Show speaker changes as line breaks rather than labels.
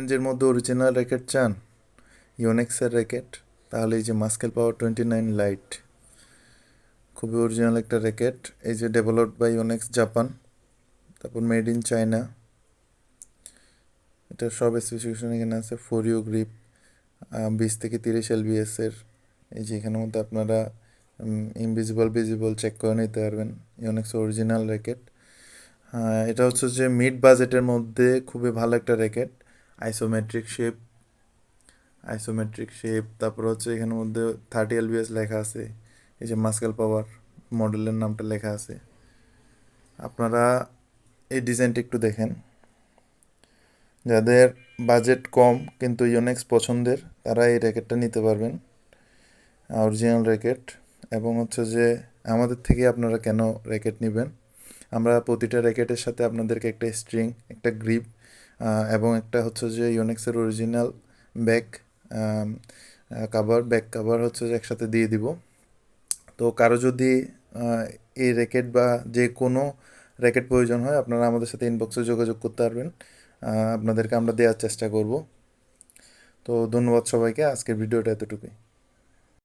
রেঞ্জের মধ্যে original racket চান, ইওনেক্সের র্যাকেট, তাহলে এই যে মাস্কেল পাওয়ার 29 লাইট, খুবই অরিজিনাল একটা র্যাকেট। এই যে ডেভেলপড বাই ইওনেক্স জাপান, তারপর মেড ইন চায়না। এটা সব স্পেসিফিকেশন এখানে আছে। ফোর ইউ গ্রিপ, 20 থেকে 30 LBS-এর। এই যে এখানের মধ্যে আপনারা ইনভিজিবল ভিজিবল চেক করে নিতে পারবেন। ইওনেক্স অরিজিনাল র্যাকেট। হ্যাঁ, এটা হচ্ছে যে মিড বাজেটের মধ্যে খুবই ভালো একটা র্যাকেট। আইসোমেট্রিক শেপ, তারপর হচ্ছে এখানের মধ্যে 30 LBS লেখা আছে। এই যে মাস্কেল পাওয়ার মডেলের নামটা লেখা আছে। আপনারা এই ডিজাইনটা একটু দেখেন। যাদের বাজেট কম কিন্তু ইওনেক্স পছন্দের, তারা এই র্যাকেটটা নিতে পারবেন, অরিজিনাল র্যাকেট। এবং হচ্ছে যে আমাদের থেকে আপনারা কেন র্যাকেট নেবেন, আমরা প্রতিটা র্যাকেটের সাথে আপনাদেরকে একটা স্ট্রিং, একটা গ্রিপ এবং একটা হচ্ছে যে ইওনেক্সের অরিজিনাল ব্যাক ব্যাক কাভার হচ্ছে যে একসাথে দিয়ে দিব। তো কারো যদি এই র্যাকেট বা যে কোনো র্যাকেট প্রয়োজন হয়, আপনারা আমাদের সাথে ইনবক্সে যোগাযোগ করতে পারবেন, আপনাদেরকে আমরা দেওয়ার চেষ্টা করব। তো ধন্যবাদ সবাইকে, আজকের ভিডিওটা এতটুকুই।